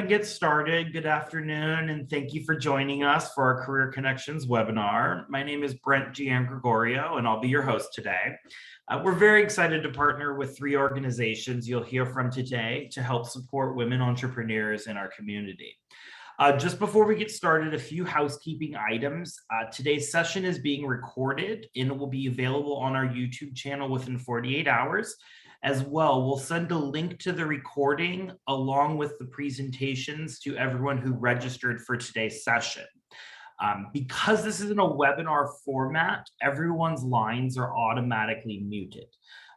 and get started. Good afternoon, and thank you for joining us for our Career Connections webinar. My name is Brent Gregorio, and I'll be your host today. We're very excited to partner with 3 organizations you'll hear from today to help support women entrepreneurs in our community. Just before we get started, a few housekeeping items. Today's session is being recorded and it will be available on our YouTube channel within 48 hours. As well, we'll send a link to the recording along with the presentations to everyone who registered for today's session. Because this is in a webinar format, everyone's lines are automatically muted.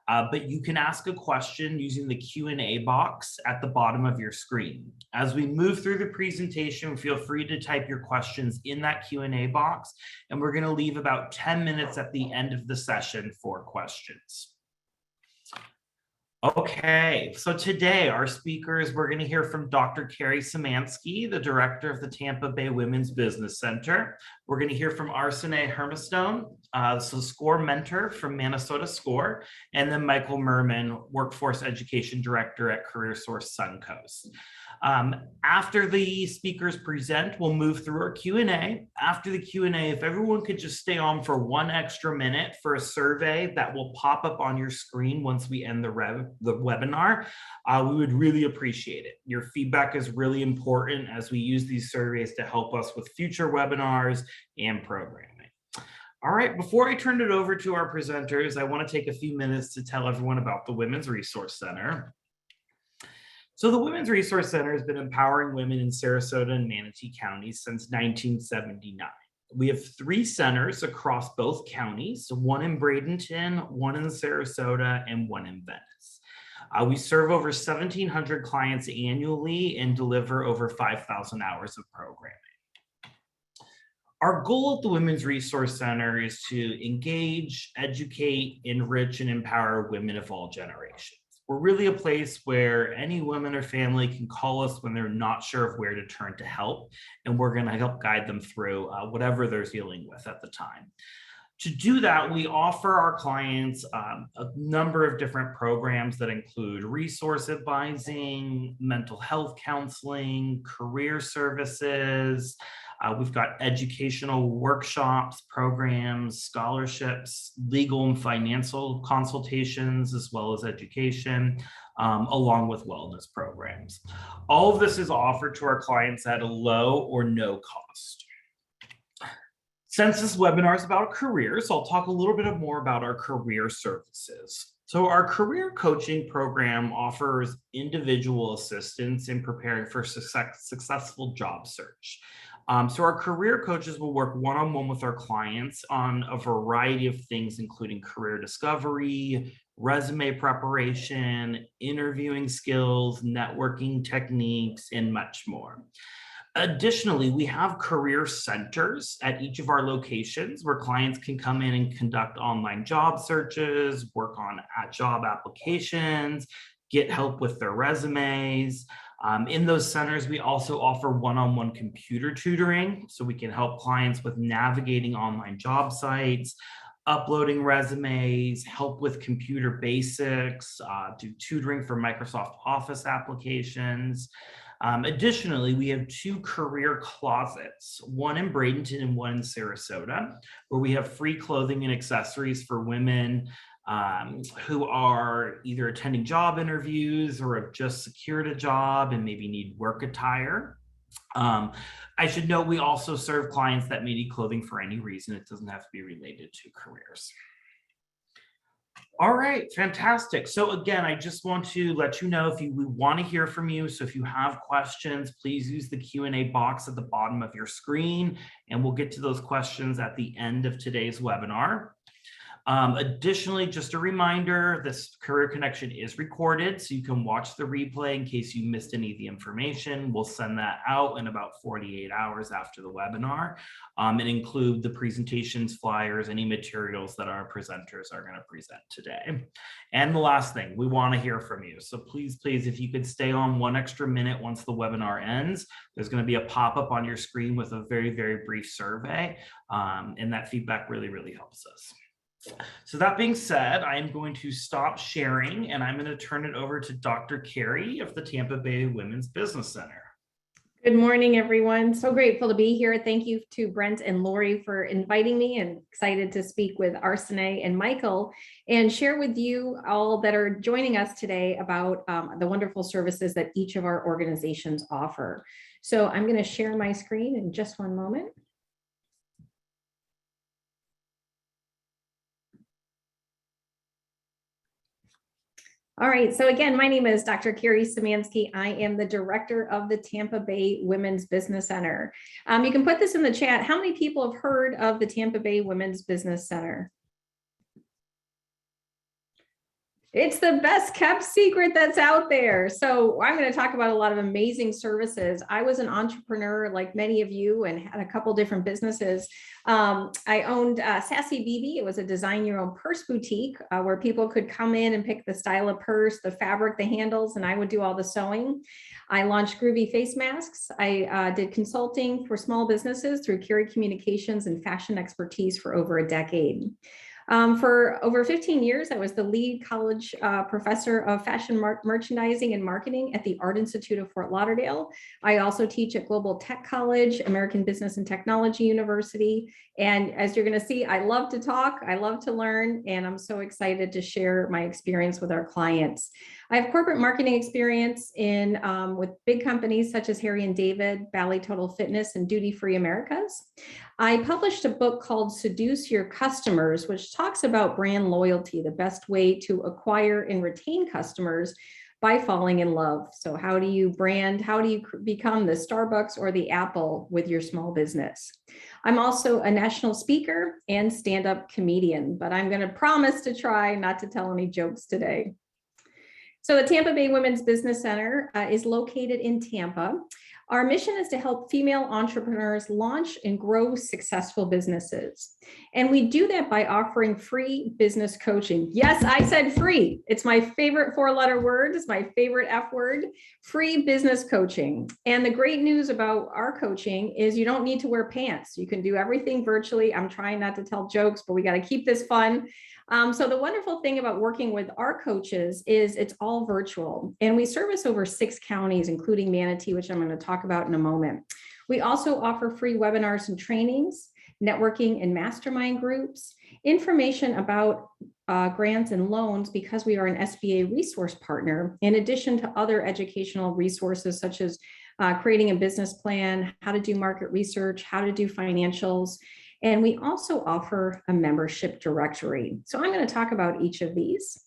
But you can ask a question using the Q&A box at the bottom of your screen. As we move through the presentation, feel free to type your questions in that Q&A box, and we're going to leave about 10 minutes at the end of the session for questions. Okay, so today our speakers, we're going to hear from Dr. Kerry Szymanski, the director of the Tampa Bay Women's Business Center. We're going to hear from Arsene Hermestone, SCORE mentor from Manasota SCORE, and then Michael Merman, workforce education director at CareerSource Suncoast. After the speakers present, we'll move through our Q&A. After the Q&A, if everyone could just stay on for 1 extra minute for a survey that will pop up on your screen once we end the webinar, we would really appreciate it. Your feedback is really important as we use these surveys to help us with future webinars and programming. All right, before I turn it over to our presenters, I want to take a few minutes to tell everyone about the Women's Resource Center. So the Women's Resource Center has been empowering women in Sarasota and Manatee counties since 1979. We have 3 centers across both counties, so 1 in Bradenton, 1 in Sarasota, and 1 in Venice. We serve over 1,700 clients annually and deliver over 5,000 hours of programming. Our goal at the Women's Resource Center is to engage, educate, enrich, and empower women of all generations. We're really a place where any woman or family can call us when they're not sure of where to turn to help, and we're going to help guide them through whatever they're dealing with at the time. To do that, we offer our clients a number of different programs that include resource advising, mental health counseling, career services. We've got educational workshops, programs, scholarships, legal and financial consultations, as well as education, along with wellness programs. All of this is offered to our clients at a low or no cost. Since this webinar is about careers, I'll talk a little bit more about our career services. So our career coaching program offers individual assistance in preparing for successful job search. So our career coaches will work one-on-one with our clients on a variety of things, including career discovery, resume preparation, interviewing skills, networking techniques, and much more. Additionally, we have career centers at each of our locations where clients can come in and conduct online job searches, work on job applications, get help with their resumes. In those centers, we also offer one-on-one computer tutoring, so we can help clients with navigating online job sites, uploading resumes, help with computer basics, do tutoring for Microsoft Office applications. Additionally, we have 2 career closets, 1 in Bradenton and 1 in Sarasota, where we have free clothing and accessories for women who are either attending job interviews or have just secured a job and maybe need work attire. I should note we also serve clients that may need clothing for any reason. It doesn't have to be related to careers. All right, fantastic. So again, I just want to let you know we want to hear from you. So if you have questions, please use the Q&A box at the bottom of your screen, and we'll get to those questions at the end of today's webinar. Additionally, just a reminder, this Career Connection is recorded, so you can watch the replay in case you missed any of the information. We'll send that out in about 48 hours after the webinar, and include the presentations, flyers, any materials that our presenters are going to present today. And the last thing, we want to hear from you. So please, if you could stay on 1 extra minute once the webinar ends, there's going to be a pop-up on your screen with a very, very brief survey, and that feedback really, really helps us. So that being said, I'm going to stop sharing and I'm going to turn it over to Dr. Kerry of the Tampa Bay Women's Business Center. Good morning, everyone. So grateful to be here. Thank you to Brent and Lori for inviting me, and excited to speak with Arsene and Michael and share with you all that are joining us today about the wonderful services that each of our organizations offer. So I'm going to share my screen in just one moment. All right, so again, my name is Dr. Kerry Szymanski. I am the director of the Tampa Bay Women's Business Center. You can put this in the chat. How many people have heard of the Tampa Bay Women's Business Center? It's the best kept secret that's out there. So I'm going to talk about a lot of amazing services. I was an entrepreneur like many of you and had a couple different businesses. I owned Sassy BB. It was a design your own purse boutique where people could come in and pick the style of purse, the fabric, the handles, and I would do all the sewing. I launched Groovy face masks. I did consulting for small businesses through Kerry Communications and fashion expertise for over a decade. For over 15 years, I was the lead college professor of fashion merchandising and marketing at the Art Institute of Fort Lauderdale. I also teach at Global Tech College, American Business and Technology University. And as you're going to see, I love to talk, I love to learn, and I'm so excited to share my experience with our clients. I have corporate marketing experience in with big companies such as Harry and David, Bally Total Fitness, and Duty Free Americas. I published a book called Seduce Your Customers, which talks about brand loyalty, the best way to acquire and retain customers by falling in love. So how do you brand, how do you become the Starbucks or the Apple with your small business? I'm also a national speaker and stand-up comedian, but I'm going to promise to try not to tell any jokes today. So the Tampa Bay Women's Business Center is located in Tampa. Our mission is to help female entrepreneurs launch and grow successful businesses. And we do that by offering free business coaching. Yes, I said free. It's my favorite four-letter word. It's my favorite F word, free business coaching. And the great news about our coaching is you don't need to wear pants. You can do everything virtually. I'm trying not to tell jokes, but we got to keep this fun. So the wonderful thing about working with our coaches is it's all virtual, and we service over 6 counties, including Manatee, which I'm going to talk about in a moment. We also offer free webinars and trainings, networking and mastermind groups, information about grants and loans because we are an SBA resource partner, in addition to other educational resources such as creating a business plan, how to do market research, how to do financials. And we also offer a membership directory. So I'm going to talk about each of these.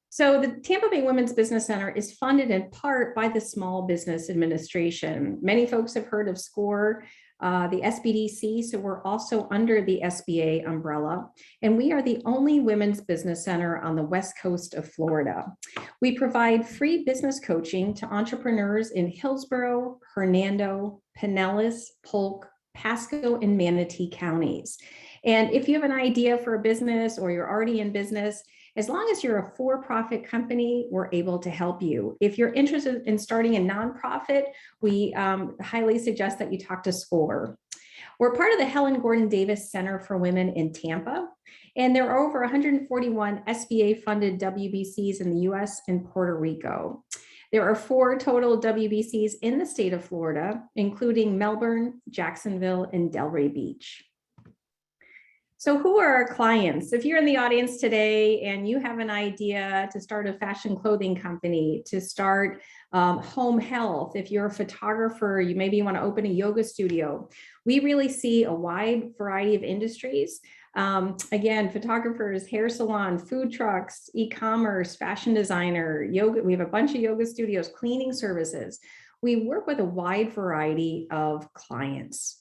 So the Tampa Bay Women's Business Center is funded in part by the Small Business Administration. Many folks have heard of SCORE, the SBDC, so we're also under the SBA umbrella. And we are the only women's business center on the west coast of Florida. We provide free business coaching to entrepreneurs in Hillsborough, Hernando, Pinellas, Polk, Pasco, and Manatee counties. And if you have an idea for a business or you're already in business, as long as you're a for-profit company, we're able to help you. If you're interested in starting a nonprofit, we highly suggest that you talk to SCORE. We're part of the Helen Gordon Davis Center for Women in Tampa, and there are over 141 SBA-funded WBCs in the US and Puerto Rico. There are 4 total WBCs in the state of Florida, including Melbourne, Jacksonville, and Delray Beach. So who are our clients? If you're in the audience today and you have an idea to start a fashion clothing company, to start home health, if you're a photographer, you maybe want to open a yoga studio. We really see a wide variety of industries. Again, photographers, hair salon, food trucks, e-commerce, fashion designer, yoga. We have a bunch of yoga studios, cleaning services. We work with a wide variety of clients.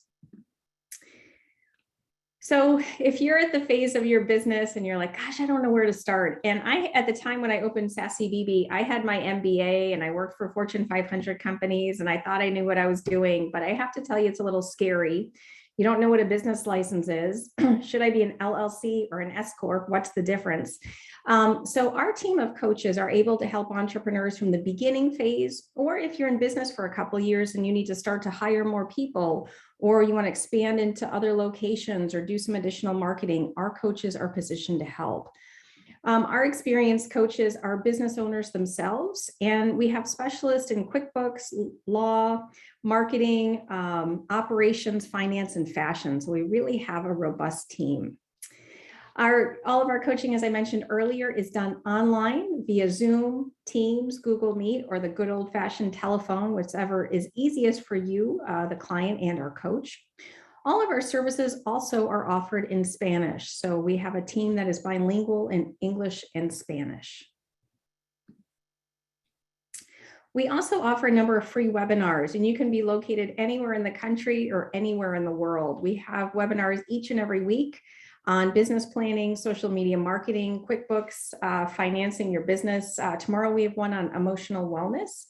So if you're at the phase of your business and you're like, gosh, I don't know where to start. And at the time when I opened Sassy BB, I had my MBA and I worked for Fortune 500 companies and I thought I knew what I was doing, but I have to tell you, it's a little scary. You don't know what a business license is. Should I be an LLC or an S Corp? What's the difference? So our team of coaches are able to help entrepreneurs from the beginning phase, or if you're in business for a couple of years and you need to start to hire more people, or you want to expand into other locations or do some additional marketing, our coaches are positioned to help. Our experienced coaches are business owners themselves, and we have specialists in QuickBooks, law, marketing, operations, finance, and fashion. So we really have a robust team. All of our coaching, as I mentioned earlier, is done online via Zoom, Teams, Google Meet, or the good old-fashioned telephone, whichever is easiest for you, the client and our coach. All of our services also are offered in Spanish. So we have a team that is bilingual in English and Spanish. We also offer a number of free webinars, and you can be located anywhere in the country or anywhere in the world. We have webinars each and every week on business planning, social media marketing, QuickBooks, financing your business. Tomorrow we have one on emotional wellness.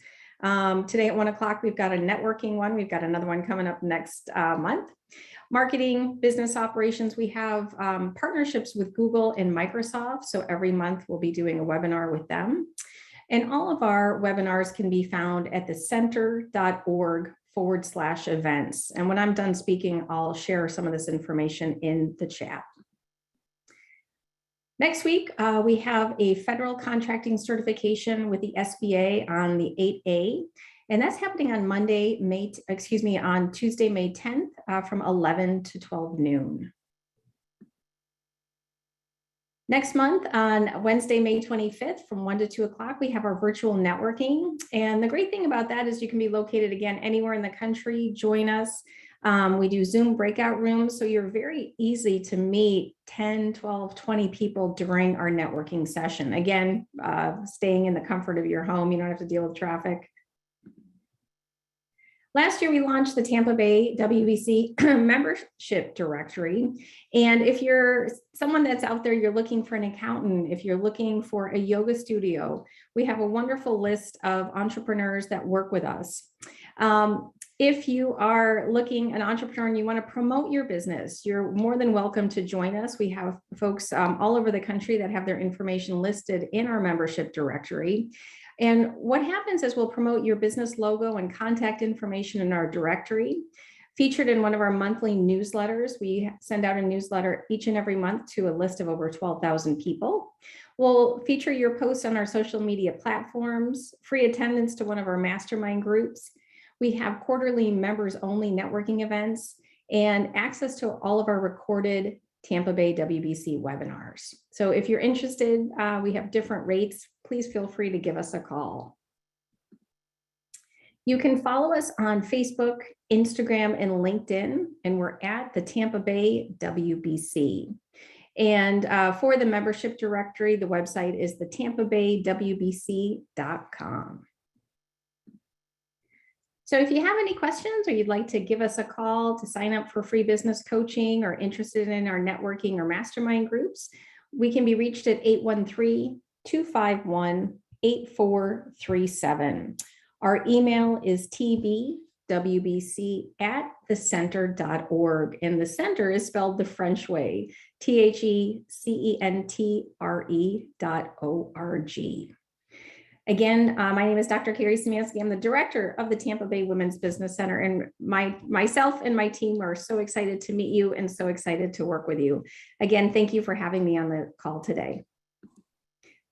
Today at 1 o'clock, we've got a networking one. We've got another one coming up next month. Marketing, business operations. We have partnerships with Google and Microsoft. So every month we'll be doing a webinar with them. And all of our webinars can be found at thecenter.org/events. And when I'm done speaking, I'll share some of this information in the chat. Next week, we have a federal contracting certification with the SBA on the 8A, and that's happening on on Tuesday, May 10th from 11 to 12 noon. Next month on Wednesday, May 25th from 1 to 2 o'clock, we have our virtual networking. And the great thing about that is you can be located again anywhere in the country, join us. We do Zoom breakout rooms, so you're very easy to meet 10, 12, 20 people during our networking session. Again, staying in the comfort of your home, you don't have to deal with traffic. Last year, we launched the Tampa Bay WBC membership directory. And if you're someone that's out there, you're looking for an accountant, if you're looking for a yoga studio, we have a wonderful list of entrepreneurs that work with us. If you are an entrepreneur and you want to promote your business, you're more than welcome to join us. We have folks all over the country that have their information listed in our membership directory. And what happens is we'll promote your business logo and contact information in our directory. Featured in one of our monthly newsletters, we send out a newsletter each and every month to a list of over 12,000 people. We'll feature your posts on our social media platforms, free attendance to one of our mastermind groups. We have quarterly members only networking events and access to all of our recorded Tampa Bay WBC webinars. So if you're interested, we have different rates. Please feel free to give us a call. You can follow us on Facebook, Instagram, and LinkedIn, and we're at the Tampa Bay WBC. And for the membership directory, the website is the tampabaywbc.com. So if you have any questions or you'd like to give us a call to sign up for free business coaching or interested in our networking or mastermind groups, we can be reached at 813-251-8437. Our email is tbwbc@thecenter.org, and the center is spelled the French way, THECENTRE.org. Again, my name is Dr. Kerry Szymanski. I'm the director of the Tampa Bay Women's Business Center, and myself and my team are so excited to meet you and so excited to work with you. Again, thank you for having me on the call today.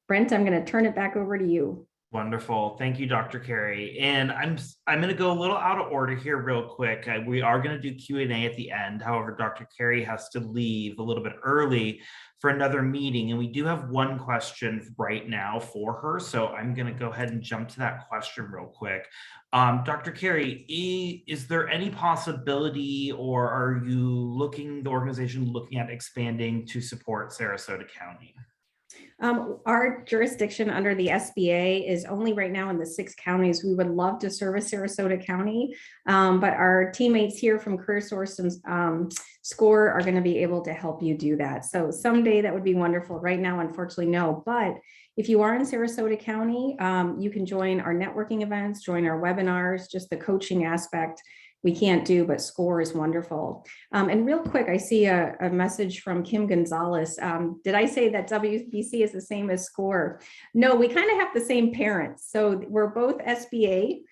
Brent, I'm going to turn it back over to you. Wonderful. Thank you, Dr. Kerry. And I'm going to go a little out of order here real quick. We are going to do Q&A at the end. However, Dr. Kerry has to leave a little bit early for another meeting. And we do have one question right now for her. So I'm going to go ahead and jump to that question real quick. Dr. Kerry, is there any possibility, or are the organization looking at expanding to support Sarasota County? Our jurisdiction under the SBA is only right now in the 6 counties. We would love to service Sarasota County, but our teammates here from CareerSource and SCORE are going to be able to help you do that. So someday that would be wonderful. Right now, unfortunately, no. But if you are in Sarasota County, you can join our networking events, join our webinars, just the coaching aspect. We can't do, but SCORE is wonderful. And real quick, I see a message from Kim Gonzalez. Did I say that WBC is the same as SCORE? No, we kind of have the same parents. So we're both SBA.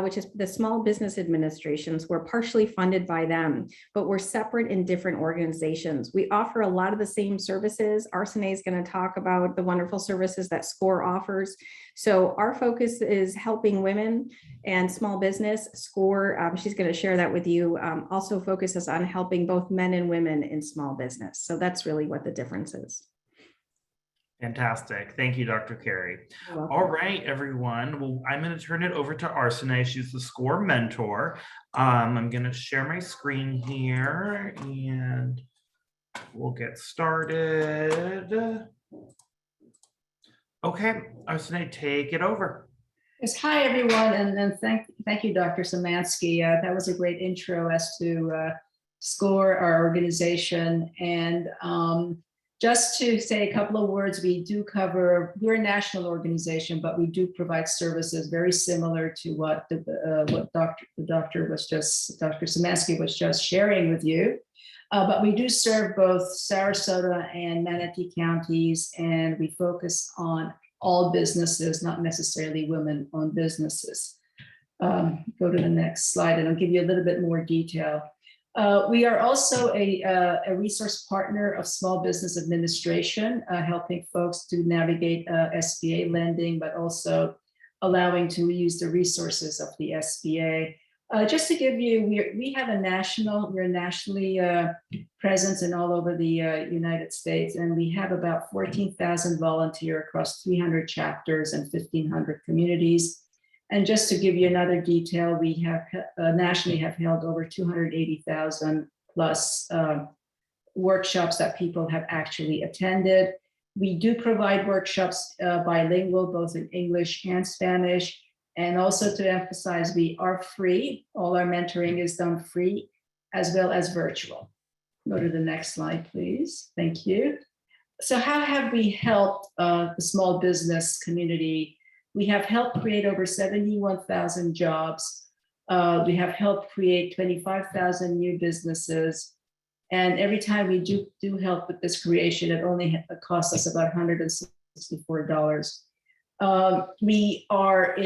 which is the small business administrations. We're partially funded by them, but we're separate in different organizations. We offer a lot of the same services. Arsene is going to talk about the wonderful services that SCORE offers. So our focus is helping women and small business. SCORE, she's going to share that with you, also focuses on helping both men and women in small business. So that's really what the difference is. Fantastic. Thank you, Dr. Kerry. You're welcome. All right, everyone. Well, I'm going to turn it over to Arsene. She's the SCORE mentor. I'm going to share my screen here and we'll get started. Okay, Arsene, take it over. Yes, hi, everyone, and thank you, Dr. Szymanski. That was a great intro as to SCORE, our organization. And just to say a couple of words, we're a national organization, but we do provide services very similar to what Dr. Szymanski was just sharing with you. But we do serve both Sarasota and Manatee counties, and we focus on all businesses, not necessarily women-owned businesses. Go to the next slide, and I'll give you a little bit more detail. We are also a resource partner of Small Business Administration, helping folks to navigate SBA lending, but also allowing to use the resources of the SBA. Just to give you, we're nationally present in all over the United States, and we have about 14,000 volunteers across 300 chapters and 1,500 communities. And just to give you another detail, we have nationally have held over 280,000 plus workshops that people have actually attended. We do provide workshops bilingual, both in English and Spanish. And also to emphasize, we are free. All our mentoring is done free as well as virtual. Go to the next slide, please. Thank you. So how have we helped the small business community? We have helped create over 71,000 jobs. We have helped create 25,000 new businesses. And every time we do help with this creation, it only costs us about $164. We are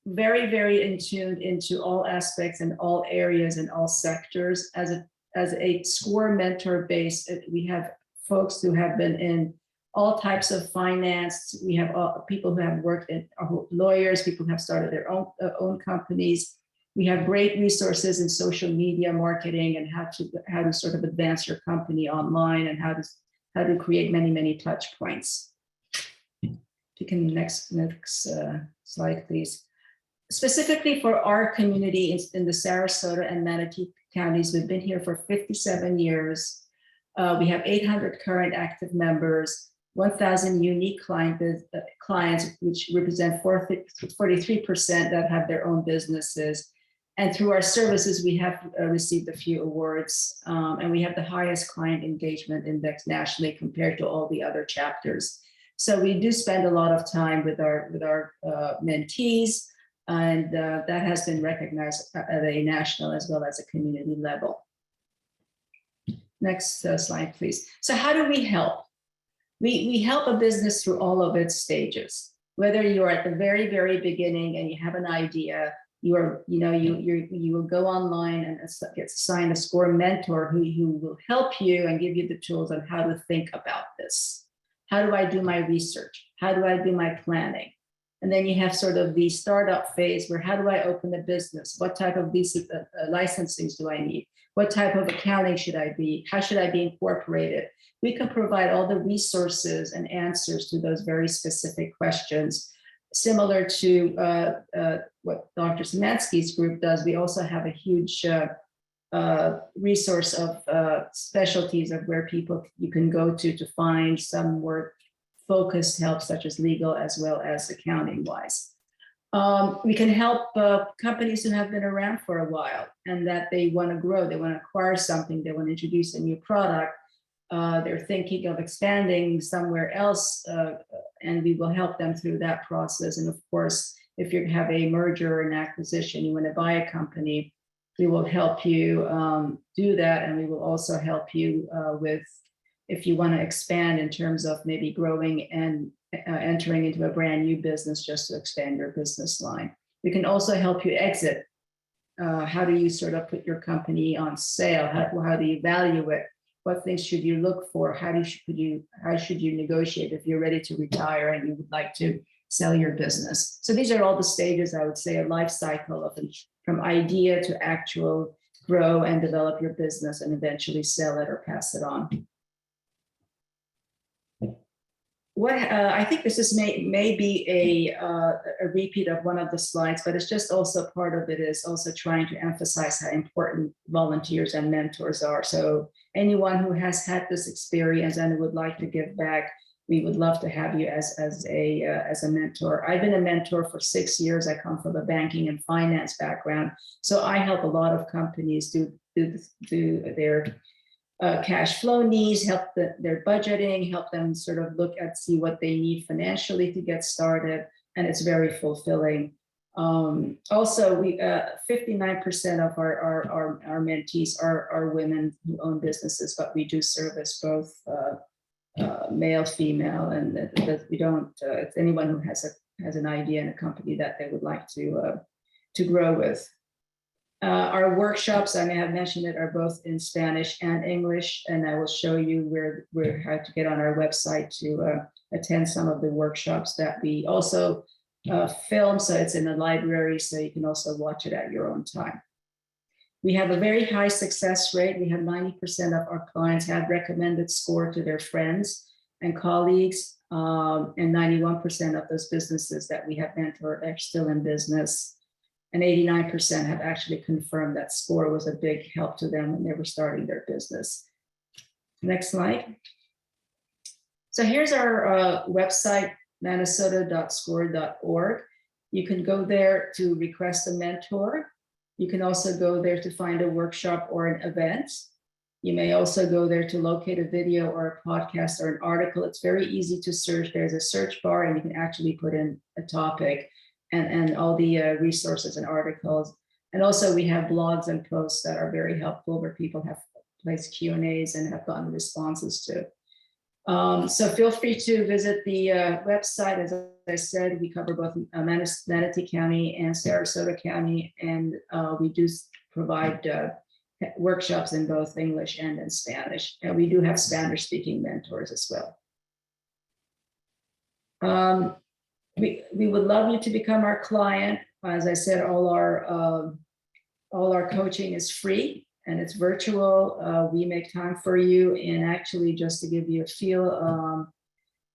very, very in tune into all aspects and all areas and all sectors. As a SCORE mentor base, we have folks who have been in all types of finance. We have people who have worked in lawyers, people who have started their own companies. We have great resources in social media marketing and how to sort of advance your company online and how to create many touch points. If you can next slide, please. Specifically for our community in the Sarasota and Manatee counties, we've been here for 57 years. We have 800 current active members, 1,000 unique clients, which represent 43% that have their own businesses. And through our services, we have received a few awards, and we have the highest client engagement index nationally compared to all the other chapters. So we do spend a lot of time with our mentees, and that has been recognized at a national as well as a community level. Next slide, please. So how do we help? We help a business through all of its stages. Whether you're at the very, very beginning and you have an idea, you will go online and get assigned a SCORE mentor who will help you and give you the tools on how to think about this. How do I do my research? How do I do my planning? And then you have sort of the startup phase where how do I open a business? What type of licensings do I need? What type of accounting should I be? How should I be incorporated? We can provide all the resources and answers to those very specific questions. Similar to what Dr. Szymanski's group does, we also have a huge resource of specialties of where you can go to find some more focused help, such as legal as well as accounting wise. We can help companies who have been around for a while and that they want to grow, they want to acquire something, they want to introduce a new product, they're thinking of expanding somewhere else, and we will help them through that process. And of course, if you have a merger or an acquisition, you want to buy a company, we will help you do that. And we will also help you with if you want to expand in terms of maybe growing and entering into a brand new business just to expand your business line. We can also help you exit. How do you sort of put your company on sale? How do you value it? What things should you look for? How should you negotiate if you're ready to retire and you would like to sell your business? So these are all the stages, I would say, a life cycle of from idea to actual grow and develop your business and eventually sell it or pass it on. I think this is may be a repeat of one of the slides, but it's just also part of it is also trying to emphasize how important volunteers and mentors are. So anyone who has had this experience and would like to give back, we would love to have you as a mentor. I've been a mentor for 6 years. I come from a banking and finance background, so I help a lot of companies do their cash flow needs, help their budgeting, help them sort of see what they need financially to get started, and it's very fulfilling. Also, we 59% of our mentees are women who own businesses, but we do service both male, female, and we don't. It's anyone who has an idea in a company that they would like to grow with. Our workshops, I may have mentioned it, are both in Spanish and English, and I will show you how to get on our website to attend some of the workshops that we also film. So it's in the library, so you can also watch it at your own time. We have a very high success rate. We have 90% of our clients have recommended SCORE to their friends and colleagues, and 91% of those businesses that we have mentored are still in business, and 89% have actually confirmed that SCORE was a big help to them when they were starting their business. Next slide. So here's our website, manasota.score.org. You can go there to request a mentor. You can also go there to find a workshop or an event. You may also go there to locate a video or a podcast or an article. It's very easy to search. There's a search bar and you can actually put in a topic and all the resources and articles. And also we have blogs and posts that are very helpful where people have placed Q&As and have gotten responses to. So feel free to visit the website. As I said, we cover both Manatee County and Sarasota County, and we do provide workshops in both English and in Spanish. And we do have Spanish-speaking mentors as well. We would love you to become our client. As I said, all our coaching is free. And it's virtual. We make time for you. And actually, just to give you a feel,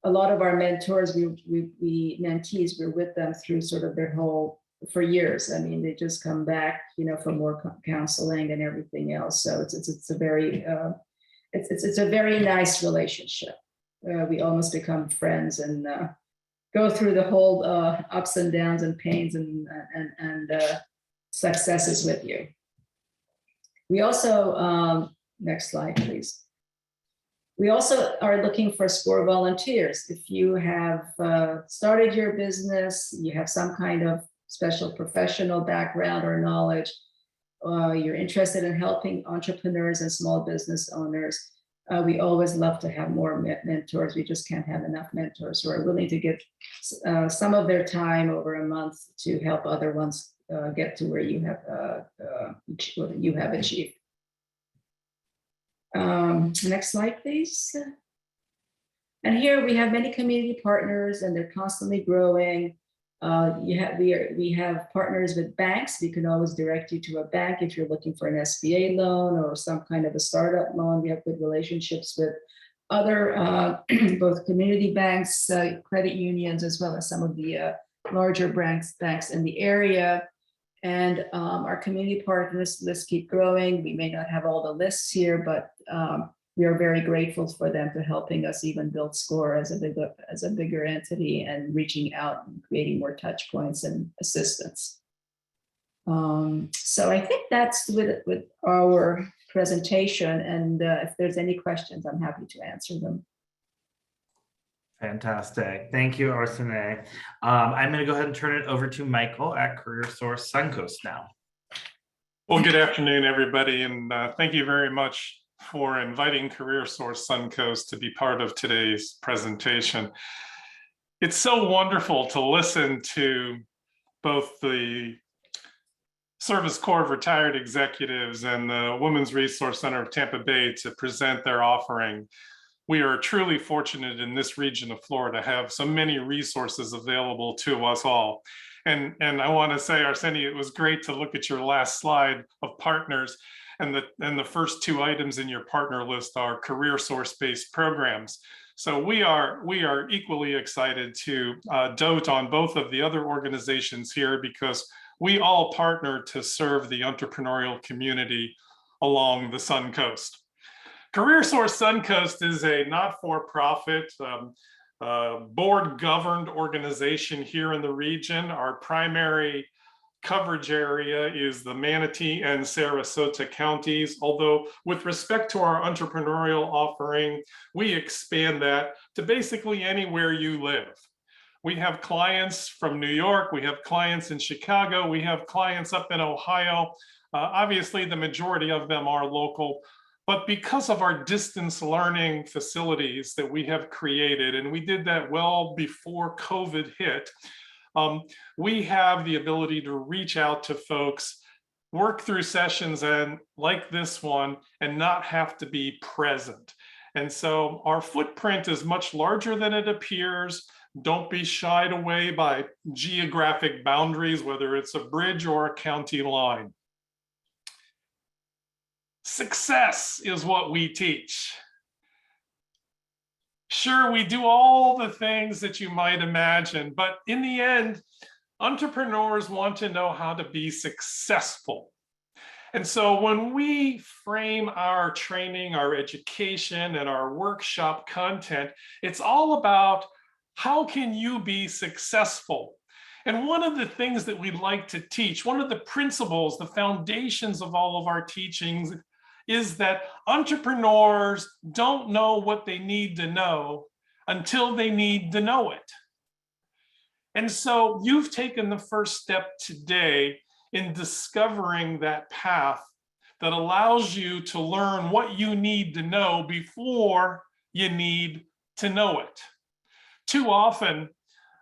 a lot of our mentors, mentees, we're with them through sort of their for years. I mean, they just come back, for more counseling and everything else. So it's a very nice relationship. We almost become friends and go through the whole ups and downs and pains and successes with you. We also, next slide, please. We also are looking for SCORE volunteers. If you have started your business, you have some kind of special professional background or knowledge, you're interested in helping entrepreneurs and small business owners, we always love to have more mentors. We just can't have enough mentors who are willing to give some of their time over a month to help other ones get to where you have achieved. Next slide, please. And here we have many community partners, and they're constantly growing. We have partners with banks. We can always direct you to a bank if you're looking for an SBA loan or some kind of a startup loan. We have good relationships with other both community banks, credit unions, as well as some of the larger banks in the area. And our community partners lists keep growing. We may not have all the lists here, but we are very grateful for them for helping us even build SCORE as a bigger entity and reaching out and creating more touch points and assistance. So I think that's with our presentation. And if there's any questions, I'm happy to answer them. Fantastic. Thank you, Arsene. I'm going to go ahead and turn it over to Michael at CareerSource Suncoast now. Well, good afternoon, everybody, and thank you very much for inviting CareerSource Suncoast to be part of today's presentation. It's so wonderful to listen to both the Service Corps of Retired Executives and the Women's Resource Center of Tampa Bay to present their offering. We are truly fortunate in this region of Florida to have so many resources available to us all. And I want to say, Arsenio, it was great to look at your last slide of partners, and the first two items in your partner list are CareerSource-based programs. So we are equally excited to dote on both of the other organizations here, because we all partner to serve the entrepreneurial community along the Sun Coast. CareerSource Suncoast is a not-for-profit, board-governed organization here in the region. Our primary coverage area is the Manatee and Sarasota counties, although with respect to our entrepreneurial offering, we expand that to basically anywhere you live. We have clients from New York, we have clients in Chicago, we have clients up in Ohio. Obviously, the majority of them are local, but because of our distance learning facilities that we have created, and we did that well before COVID hit, we have the ability to reach out to folks, work through sessions and like this one, and not have to be present. And so our footprint is much larger than it appears. Don't be shied away by geographic boundaries, whether it's a bridge or a county line. Success is what we teach. Sure, we do all the things that you might imagine, but in the end, entrepreneurs want to know how to be successful. And so when we frame our training, our education, and our workshop content, it's all about how can you be successful? And one of the things that we like to teach, one of the principles, the foundations of all of our teachings, is that entrepreneurs don't know what they need to know until they need to know it. And so you've taken the first step today in discovering that path that allows you to learn what you need to know before you need to know it. Too often,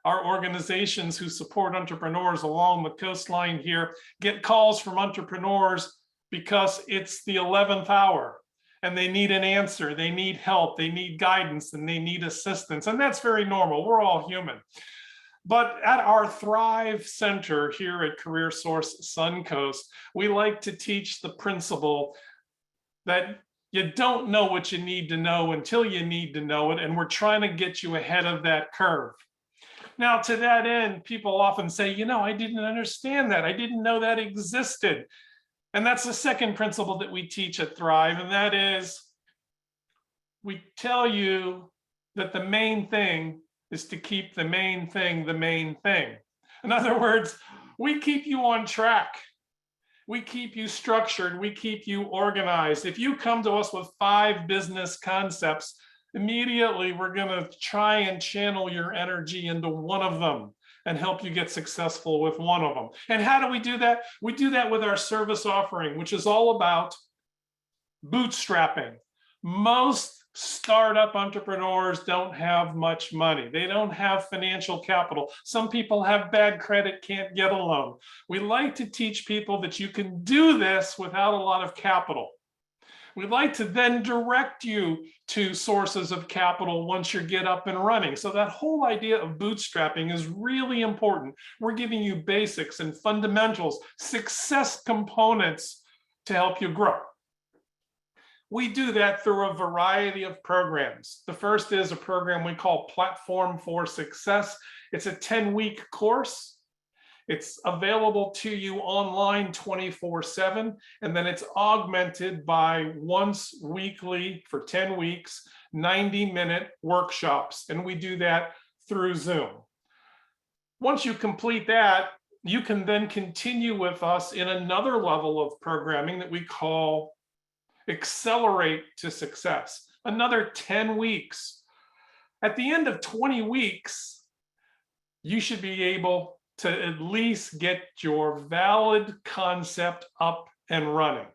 our organizations who support entrepreneurs along the coastline here get calls from entrepreneurs because it's the 11th hour and they need an answer, they need help, they need guidance, and they need assistance. And that's very normal. We're all human. But at our Thrive Center here at CareerSource Suncoast, we like to teach the principle that you don't know what you need to know until you need to know it, and we're trying to get you ahead of that curve. Now, to that end, people often say, you know, I didn't understand that. I didn't know that existed. And that's the second principle that we teach at Thrive, and that is we tell you that the main thing is to keep the main thing the main thing. In other words, we keep you on track. We keep you structured. We keep you organized. If you come to us with 5 business concepts, immediately we're going to try and channel your energy into one of them and help you get successful with one of them. And how do we do that? We do that with our service offering, which is all about bootstrapping. Most startup entrepreneurs don't have much money. They don't have financial capital. Some people have bad credit, can't get a loan. We like to teach people that you can do this without a lot of capital. We'd like to then direct you to sources of capital once you get up and running. So that whole idea of bootstrapping is really important. We're giving you basics and fundamentals, success components to help you grow. We do that through a variety of programs. The first is a program we call Platform for Success. It's a 10-week course. It's available to you online 24/7, and then it's augmented by once weekly for 10 weeks, 90-minute workshops, and we do that through Zoom. Once you complete that, you can then continue with us in another level of programming that we call Accelerate to Success, another 10 weeks. At the end of 20 weeks, you should be able to at least get your valid concept up and running.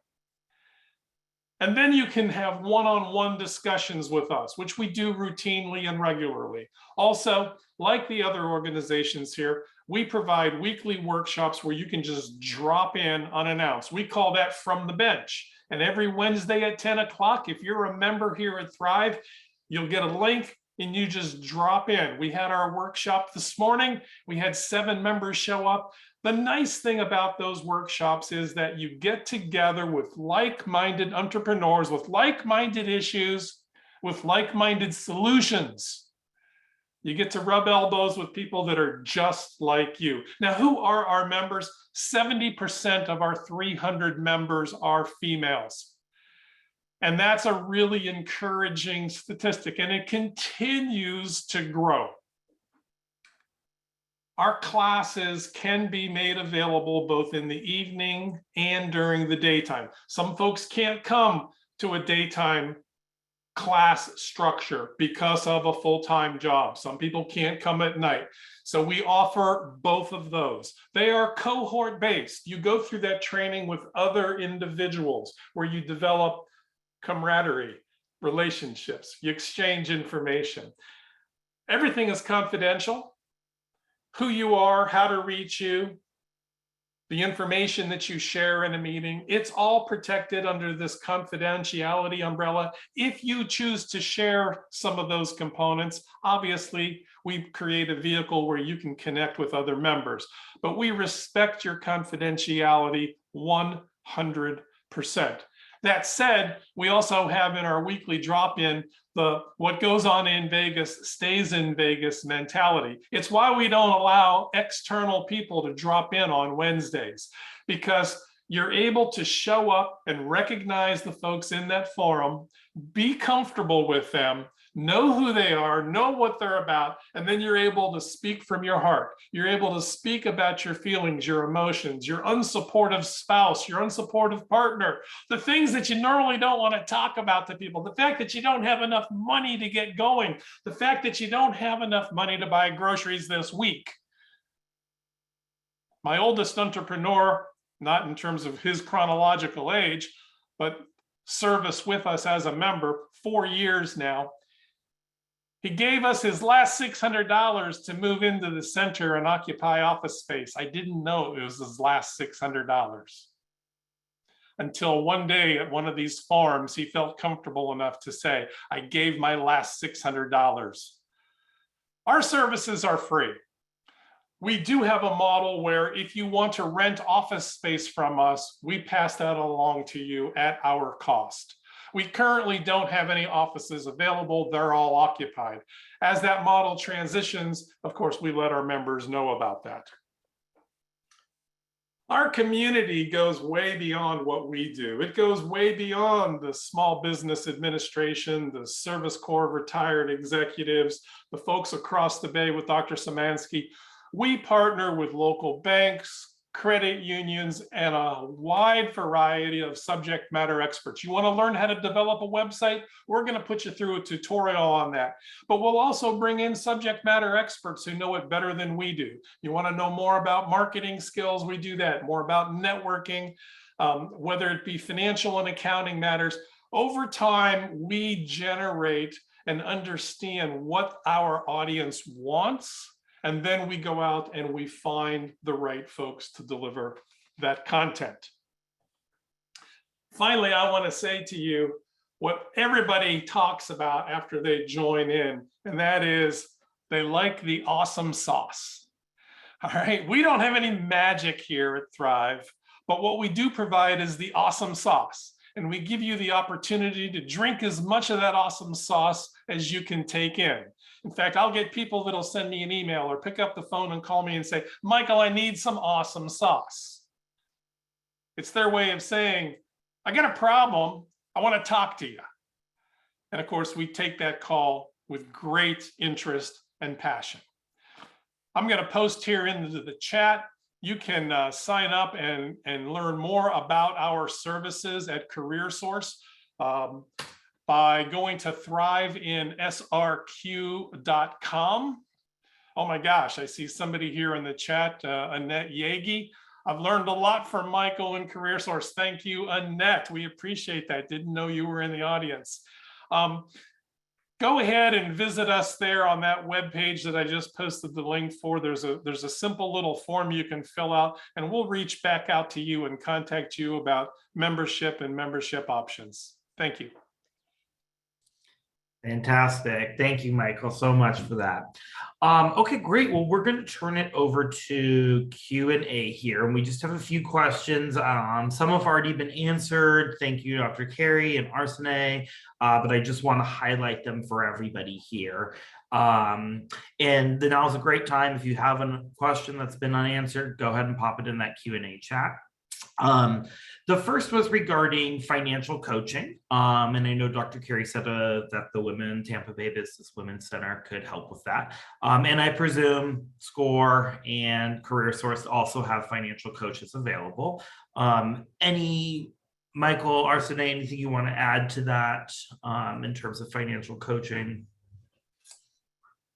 And then you can have one-on-one discussions with us, which we do routinely and regularly. Also, like the other organizations here, we provide weekly workshops where you can just drop in unannounced. We call that From the Bench. And every Wednesday at 10 o'clock, if you're a member here at Thrive, you'll get a link and you just drop in. We had our workshop this morning. We had 7 members show up. The nice thing about those workshops is that you get together with like-minded entrepreneurs, with like-minded issues, with like-minded solutions. You get to rub elbows with people that are just like you. Now, who are our members? 70% of our 300 members are females. And that's a really encouraging statistic, and it continues to grow. Our classes can be made available both in the evening and during the daytime. Some folks can't come to a daytime class structure because of a full-time job. Some people can't come at night. So we offer both of those. They are cohort-based. You go through that training with other individuals where you develop camaraderie, relationships, you exchange information. Everything is confidential. Who you are, how to reach you, the information that you share in a meeting, it's all protected under this confidentiality umbrella. If you choose to share some of those components, obviously we create a vehicle where you can connect with other members, but we respect your confidentiality 100%. That said, we also have in our weekly drop-in the what goes on in Vegas stays in Vegas mentality. It's why we don't allow external people to drop in on Wednesdays, because you're able to show up and recognize the folks in that forum, be comfortable with them, know who they are, know what they're about, and then you're able to speak from your heart. You're able to speak about your feelings, your emotions, your unsupportive spouse, your unsupportive partner, the things that you normally don't want to talk about to people, the fact that you don't have enough money to get going, the fact that you don't have enough money to buy groceries this week. My oldest entrepreneur, not in terms of his chronological age, but service with us as a member, 4 years now. He gave us his last $600 to move into the center and occupy office space. I didn't know it was his last $600 until one day at one of these farms, he felt comfortable enough to say, I gave my last $600. Our services are free. We do have a model where if you want to rent office space from us, we pass that along to you at our cost. We currently don't have any offices available. They're all occupied. As that model transitions, of course, we let our members know about that. Our community goes way beyond what we do. It goes way beyond the small business administration, the Service Corps retired executives, the folks across the bay with Dr. Szymanski. We partner with local banks, credit unions, and a wide variety of subject matter experts. You want to learn how to develop a website? We're going to put you through a tutorial on that. But we'll also bring in subject matter experts who know it better than we do. You want to know more about marketing skills? We do that. More about networking, whether it be financial and accounting matters. Over time, we generate and understand what our audience wants. And then we go out and we find the right folks to deliver that content. Finally, I want to say to you what everybody talks about after they join in, and that is they like the awesome sauce. All right, we don't have any magic here at Thrive, but what we do provide is the awesome sauce. And we give you the opportunity to drink as much of that awesome sauce as you can take in. In fact, I'll get people that'll send me an email or pick up the phone and call me and say, Michael, I need some awesome sauce. It's their way of saying, I got a problem. I want to talk to you. And of course, we take that call with great interest and passion. I'm going to post here into the chat. You can sign up and learn more about our services at CareerSource. By going to thriveinsrq.com. Oh my gosh, I see somebody here in the chat, Annette Yagi. I've learned a lot from Michael and CareerSource. Thank you, Annette. We appreciate that. Didn't know you were in the audience. Go ahead and visit us there on that webpage that I just posted the link for. There's a simple little form you can fill out, and we'll reach back out to you and contact you about membership and membership options. Thank you. Fantastic. Thank you, Michael, so much for that. Okay, great. Well, we're going to turn it over to Q&A here, and we just have a few questions. Some have already been answered. Thank you, Dr. Kerry and Arsene, but I just want to highlight them for everybody here. And then now's a great time. If you have a question that's been unanswered, go ahead and pop it in that Q&A chat. The first was regarding financial coaching. And I know Dr. Kerry said that the Women Tampa Bay Business Women's Center could help with that. And I presume SCORE and CareerSource also have financial coaches available. Michael, Arsene, anything you want to add to that in terms of financial coaching?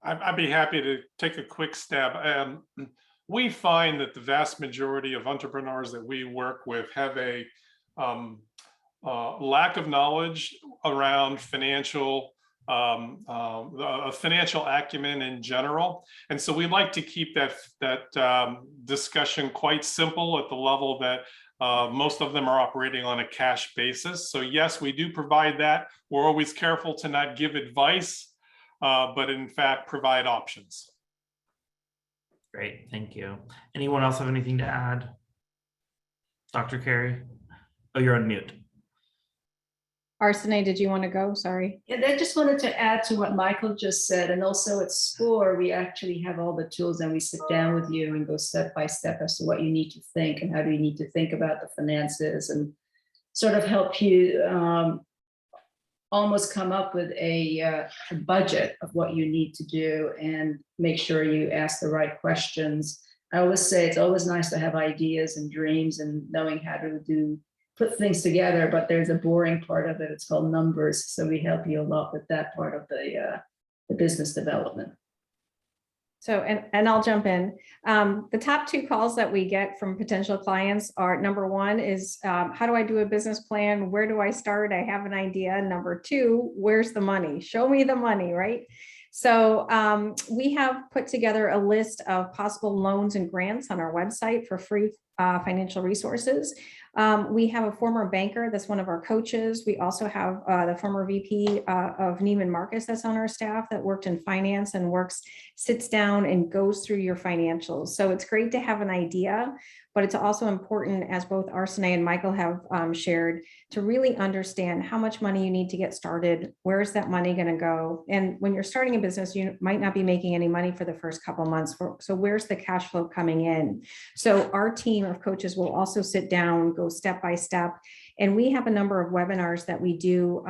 I'd be happy to take a quick stab. We find that the vast majority of entrepreneurs that we work with have a lack of knowledge around financial acumen in general. And so we like to keep that discussion quite simple at the level that most of them are operating on a cash basis. So yes, we do provide that. We're always careful to not give advice, but in fact, provide options. Great, thank you. Anyone else have anything to add? Dr. Kerry? Oh, you're on mute. Arsene, did you want to go? Sorry. And I just wanted to add to what Michael just said, and also at SCORE, we actually have all the tools, and we sit down with you and go step by step as to what you need to think and how do you need to think about the finances, and sort of help you almost come up with a budget of what you need to do and make sure you ask the right questions. I always say it's always nice to have ideas and dreams and knowing how to put things together, but there's a boring part of it. It's called numbers. So we help you a lot with that part of the business development. So, and I'll jump in. The top two calls that we get from potential clients are, number one is, how do I do a business plan? Where do I start? I have an idea. Number two, where's the money? Show me the money, right? So we have put together a list of possible loans and grants on our website for free financial resources. We have a former banker that's one of our coaches. We also have the former VP of Neiman Marcus that's on our staff that worked in finance and sits down and goes through your financials. So it's great to have an idea, but it's also important, as both Arsene and Michael have shared, to really understand how much money you need to get started. Where's that money going to go? And when you're starting a business, you might not be making any money for the first couple of months. So where's the cash flow coming in? So our team of coaches will also sit down, go step by step. And we have a number of webinars that we do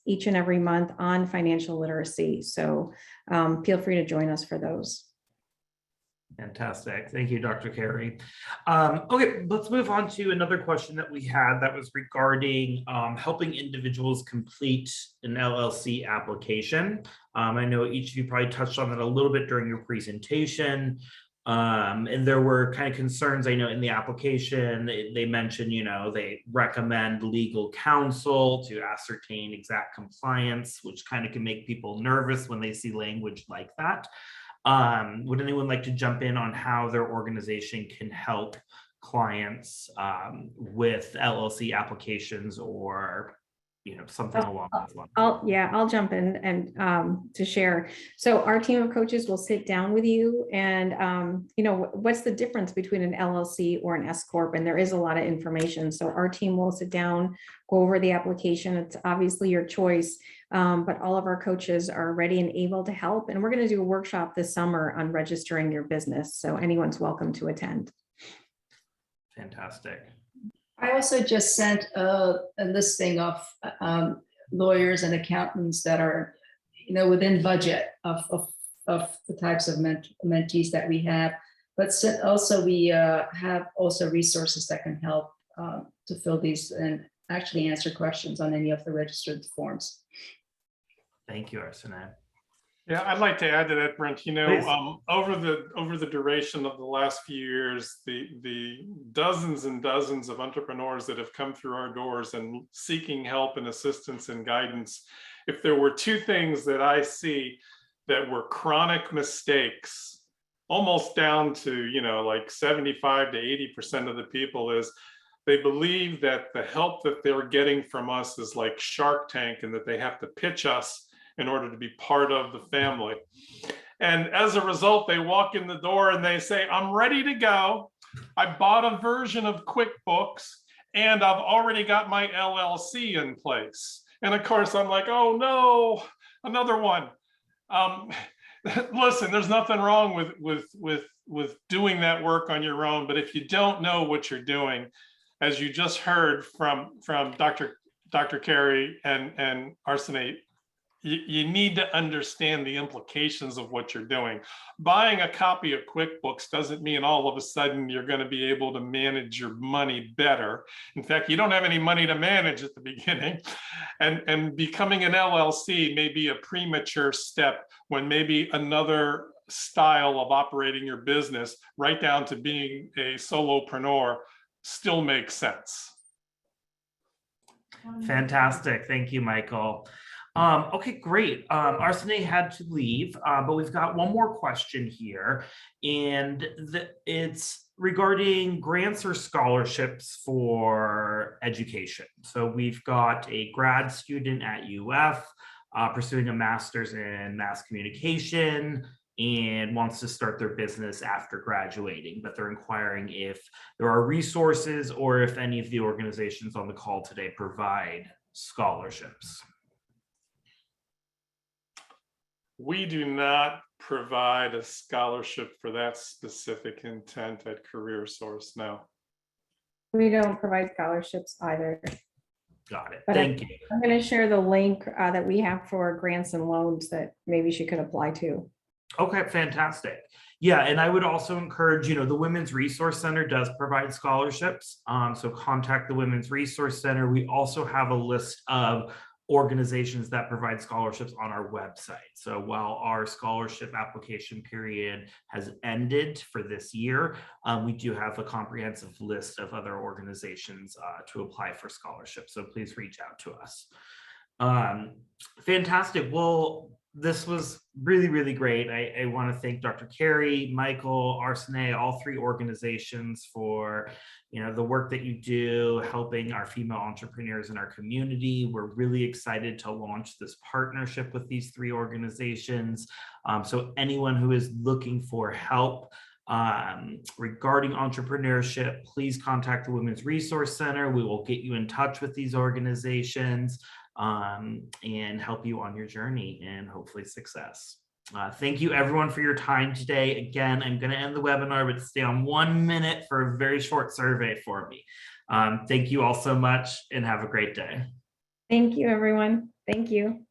each and every month on financial literacy. So feel free to join us for those. Fantastic. Thank you, Dr. Kerry. Okay, let's move on to another question that we had that was regarding helping individuals complete an LLC application. I know each of you probably touched on that a little bit during your presentation. And there were kind of concerns, I know, in the application. They mentioned, they recommend legal counsel to ascertain exact compliance, which kind of can make people nervous when they see language like that. Would anyone like to jump in on how their organization can help clients with LLC applications or something along those lines? I'll jump in and to share. So our team of coaches will sit down with you and what's the difference between an LLC or an S Corp? And there is a lot of information. So our team will sit down, go over the application. It's obviously your choice, but all of our coaches are ready and able to help. And we're going to do a workshop this summer on registering your business. So anyone's welcome to attend. Fantastic. I also just sent a listing of lawyers and accountants that are, within budget of the types of mentees that we have. But also we have also resources that can help to fill these and actually answer questions on any of the registered forms. Thank you, Arsene. Yeah, I'd like to add to that, Brent. You Please. know, over the duration of the last few years, the dozens and dozens of entrepreneurs that have come through our doors and seeking help and assistance and guidance, if there were two things that I see that were chronic mistakes, almost down to, you know, like 75 to 80% of the people, is they believe that the help that they're getting from us is like Shark Tank, and that they have to pitch us in order to be part of the family. And as a result, they walk in the door and they say, I'm ready to go. I bought a version of QuickBooks and I've already got my LLC in place. And of course, I'm like, oh no, another one. Listen, there's nothing wrong with doing that work on your own, but if you don't know what you're doing, as you just heard from Dr. Kerry and Arsenate, you need to understand the implications of what you're doing. Buying a copy of QuickBooks doesn't mean all of a sudden you're going to be able to manage your money better. In fact, you don't have any money to manage at the beginning. And becoming an LLC may be a premature step when maybe another style of operating your business, right down to being a solopreneur, still makes sense. Fantastic. Thank you, Michael. Okay, great. Arsene had to leave, but we've got one more question here, and it's regarding grants or scholarships for education. So we've got a grad student at UF pursuing a master's in mass communication and wants to start their business after graduating, but they're inquiring if there are resources or if any of the organizations on the call today provide scholarships. We do not provide a scholarship for that specific intent at CareerSource, no. We don't provide scholarships either. Got it. But Thank you. I'm going to share the link that we have for grants and loans that maybe she could apply to. Okay, fantastic. Yeah, and I would also encourage, the Women's Resource Center does provide scholarships. So contact the Women's Resource Center. We also have a list of organizations that provide scholarships on our website. So while our scholarship application period has ended for this year, we do have a comprehensive list of other organizations to apply for scholarships. So please reach out to us. Fantastic. Well, this was really, really great. I want to thank Dr. Kerry, Michael, Arsene, all three organizations for the work that you do, helping our female entrepreneurs in our community. We're really excited to launch this partnership with these three organizations. So anyone who is looking for help regarding entrepreneurship, please contact the Women's Resource Center. We will get you in touch with these organizations and help you on your journey and hopefully success. Thank you everyone for your time today. Again, I'm going to end the webinar, but stay on 1 minute for a very short survey for me. Thank you all so much and have a great day. Thank you, everyone. Thank you.